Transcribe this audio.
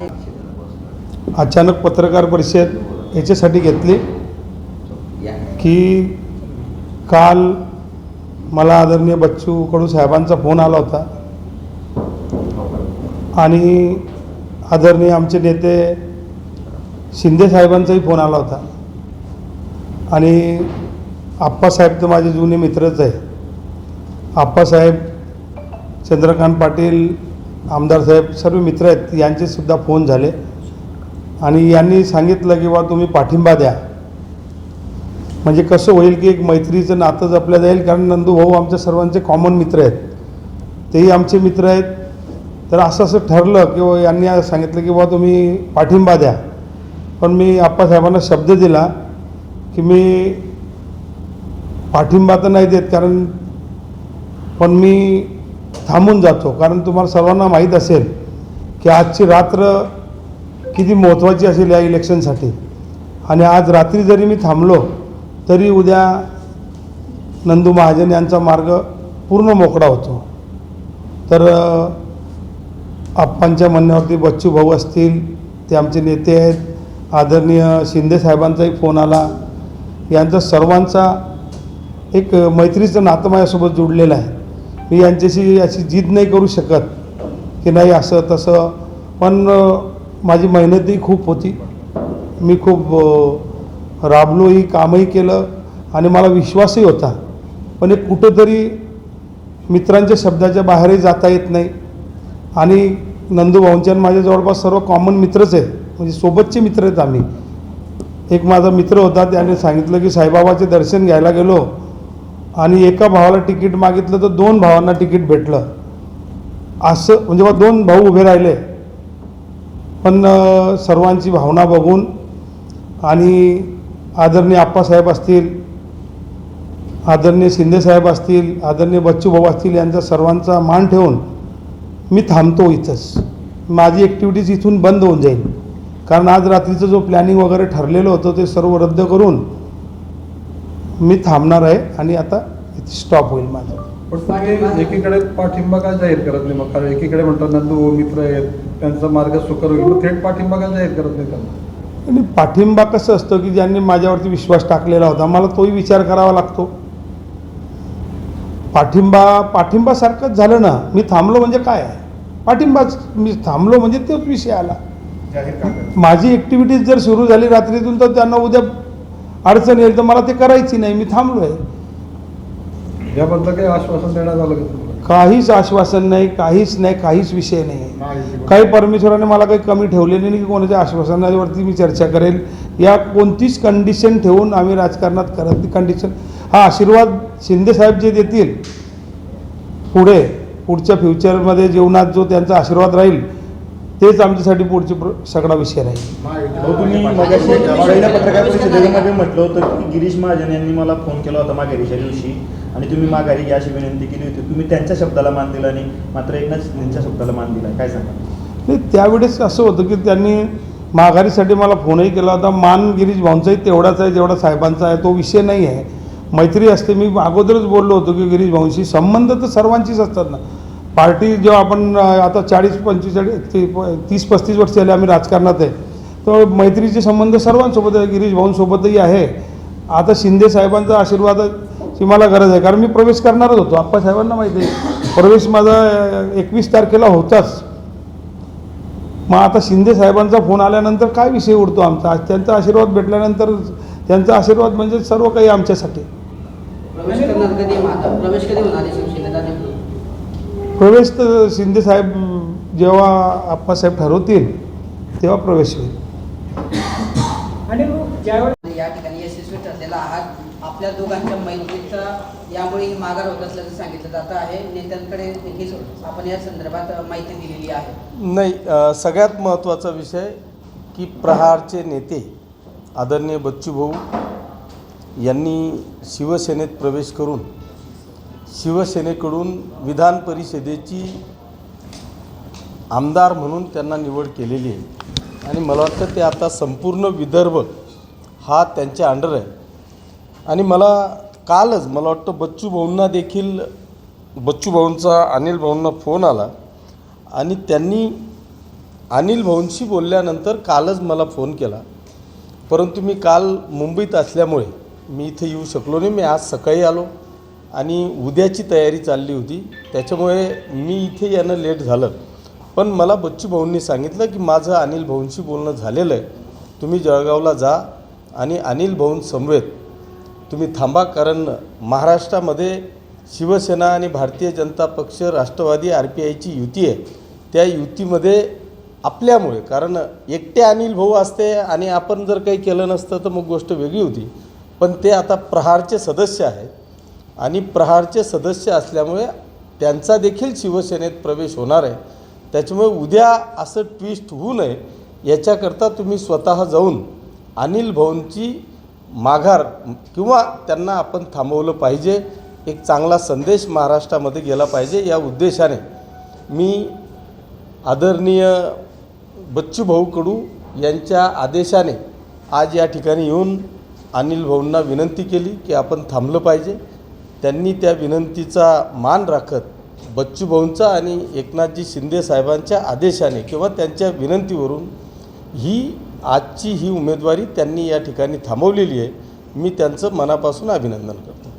अचानक पत्रकार परिषद याच्यासाठी घेतली की काल मला आदरणीय बच्चू कडू साहेबांचा फोन आला होता आणि आदरणीय आमचे नेते शिंदे साहेबांचाही फोन आला होता आणि आप्पासाहेब तर माझे जुने मित्रच आहे. आप्पासाहेब, चंद्रकांत पाटील, आमदार साहेब सर्व मित्र आहेत. यांचेसुद्धा फोन झाले आणि यांनी सांगितलं की बा तुम्ही पाठिंबा द्या. म्हणजे कसं होईल की एक मैत्रीचं नातं जपलं जाईल, कारण नंदूभाऊ आमच्या सर्वांचे कॉमन मित्र आहेत, तेही आमचे मित्र आहेत. तर असं ठरलं की यांनी सांगितलं की बा तुम्ही पाठिंबा द्या. पण मी आप्पासाहेबांना शब्द दिला की मी पाठिंबा तर नाही देत, कारण पण मी थांबून जातो. कारण तुम्हाला सर्वांना माहीत असेल की आजची रात्र किती महत्त्वाची असेल या इलेक्शनसाठी. आणि आज रात्री जरी मी थांबलो तरी उद्या नंदू महाजन यांचा मार्ग पूर्ण मोकळा होतो. तर आप्पांच्या म्हणण्यावरती बच्चू भाऊ असतील, ते आमचे नेते आहेत, आदरणीय शिंदे साहेबांचाही फोन आला. यांचा सर्वांचा एक मैत्रीचं नातं माझ्यासोबत जुडलेलं आहे. मी यांच्याशी अशी जिद नाही करू शकत की नाही असं तसं, पण माझी मेहनतही खूप होती. मी खूप राबलोही, कामही केलं आणि मला विश्वासही होता. पण एक कुठंतरी मित्रांच्या शब्दाच्या बाहेरही जाता येत नाही. आणि नंदूभाऊंच्या माझ्या जवळपास सर्व कॉमन मित्रच आहेत, म्हणजे सोबतचे मित्र आहेत आम्ही. एक माझा मित्र होता, त्याने सांगितलं की साईबाबाचे दर्शन घ्यायला गेलो आणि एका भावाला तिकीट मागितलं तर 2 भावांना तिकीट भेटलं. असं म्हणजे बा 2 भाऊ उभे राहिले. पण सर्वांची भावना बघून आणि आदरणीय आप्पासाहेब असतील, आदरणीय शिंदेसाहेब असतील, आदरणीय बच्चू भाऊ असतील, यांचा सर्वांचा मान ठेवून मी थांबतो इथंच. माझी ॲक्टिव्हिटीज इथून बंद होऊन जाईल, कारण आज रात्रीचं जो प्लॅनिंग वगैरे ठरलेलं होतं ते सर्व रद्द करून मी थांबणार आहे आणि आता इथे स्टॉप होईल माझं. पण तुम्ही एकीकडे पाठिंबा का जाहीर करत नाही? मग कारण एकीकडे म्हणतात नंदू मित्र आहेत, त्यांचा मार्ग सुकर होईल, मग थेट पाठिंबा का जाहीर करत नाही त्यांना? आणि पाठिंबा कसं असतं की ज्यांनी माझ्यावरती विश्वास टाकलेला होता, मला तोही विचार करावा लागतो. पाठिंबासारखंच झालं ना. मी थांबलो म्हणजे काय आहे? पाठिंबाच. मी थांबलो म्हणजे तोच विषय आला. माझी ॲक्टिव्हिटीज जर सुरू झाली रात्रीतून तर त्यांना उद्या अडचण येईल, तर मला ते करायची नाही. मी थांबलो आहे. याबद्दल काही आश्वासन देण्यात आलं का तुम्हाला? काहीच आश्वासन नाही, काहीच नाही, काहीच विषय नाही. काही परमेश्वराने मला काही कमी ठेवलेली नाही की कोणाच्या आश्वासनावरती मी चर्चा करेल. या कोणतीच कंडिशन ठेवून आम्ही राजकारणात करत नाही. कंडिशन हा आशीर्वाद शिंदेसाहेब जे देतील पुढच्या फ्युचरमध्ये जीवनात जो त्यांचा आशीर्वाद राहील तेच आमच्यासाठी पुढचे सगळा विषय राहील. तुम्ही मगाशी पहिल्या पत्रकार परिषदेमध्ये म्हटलं होतं की गिरीश महाजन यांनी मला फोन केला होता माघारीच्या दिवशी आणि तुम्ही माघारी घ्या अशी विनंती केली होती. तुम्ही त्यांच्या शब्दाला मान दिला नाही, मात्र एकनाथ शिंदेच्या शब्दाला मान दिला. काय सांगा? नाही, त्यावेळेस असं होतं की त्यांनी माघारीसाठी मला फोनही केला होता. मान गिरीश भाऊंचाही तेवढाच आहे जेवढा साहेबांचा आहे, तो विषय नाही आहे. मैत्री असते. मी अगोदरच बोललो होतो की गिरीश भाऊंशी संबंध तर सर्वांचीच असतात ना. पार्टी जेव्हा आपण आता 30-35 वर्ष झाले आम्ही राजकारणात आहे, तर मैत्रीचे संबंध सर्वांसोबत आहे. गिरीश भाऊंसोबतही आहे. आता शिंदे साहेबांचा आशीर्वादाची मला गरज आहे, कारण मी प्रवेश करणारच होतो. आप्पासाहेबांना माहिती आहे प्रवेश माझा 21 तारखेला होताच. मग आता शिंदे साहेबांचा फोन आल्यानंतर काय विषय उडतो आमचा? आज त्यांचा आशीर्वाद भेटल्यानंतर त्यांचा आशीर्वाद म्हणजे सर्व काही आमच्यासाठी. प्रवेश तर शिंदेसाहेब जेव्हा आप्पासाहेब ठरवतील तेव्हा प्रवेश होईल. आणि या ठिकाणी यशस्वी ठरलेला आहात. आपल्या दोघांच्या मैत्रीचा यामुळे माघार होत असल्याचं सांगितलं जातं आहे. नेत्यांकडे देखील आपण या संदर्भात माहिती दिलेली आहे. नाही, सगळ्यात महत्त्वाचा विषय की प्रहारचे नेते आदरणीय बच्चू भाऊ यांनी शिवसेनेत प्रवेश करून शिवसेनेकडून विधान परिषदेची आमदार म्हणून त्यांना निवड केलेली आहे आणि मला वाटतं ते आता संपूर्ण विदर्भ हा त्यांच्या अंडर आहे. आणि मला कालच मला वाटतं बच्चू भाऊंचा अनिल भाऊंना फोन आला आणि त्यांनी अनिल भाऊंशी बोलल्यानंतर कालच मला फोन केला, परंतु मी काल मुंबईत असल्यामुळे मी इथे येऊ शकलो नाही. मी आज सकाळी आलो आणि उद्याची तयारी चालली होती, त्याच्यामुळे मी इथे येणं लेट झालं. पण मला बच्चू भाऊंनी सांगितलं की माझं अनिल भाऊंशी बोलणं झालेलं आहे, तुम्ही जळगावला जा आणि अनिल भाऊंसमवेत तुम्ही थांबा, कारण महाराष्ट्रामध्ये शिवसेना आणि भारतीय जनता पक्ष, राष्ट्रवादी, RPIची युती आहे. त्या युतीमध्ये आपल्यामुळे, कारण एकटे अनिल भाऊ असते आणि आपण जर काही केलं नसतं तर मग गोष्ट वेगळी होती, पण ते आता प्रहारचे सदस्य आहेत आणि प्रहारचे सदस्य असल्यामुळे त्यांचा देखील शिवसेनेत प्रवेश होणार आहे. त्याच्यामुळे उद्या असं ट्विस्ट होऊ नये याच्याकरता तुम्ही स्वतः जाऊन अनिल भाऊंची माघार किंवा त्यांना आपण थांबवलं पाहिजे, एक चांगला संदेश महाराष्ट्रामध्ये गेला पाहिजे, या उद्देशाने मी आदरणीय बच्चू भाऊ कडू यांच्या आदेशाने आज या ठिकाणी येऊन अनिल भाऊंना विनंती केली की आपण थांबलं पाहिजे. त्यांनी त्या विनंतीचा मान राखत बच्चू भाऊंचा आणि एकनाथजी शिंदे साहेबांच्या आदेशाने किंवा त्यांच्या विनंतीवरून आजची ही उमेदवारी त्यांनी या ठिकाणी थांबवलेली आहे. मी त्यांचं मनापासून अभिनंदन करतो.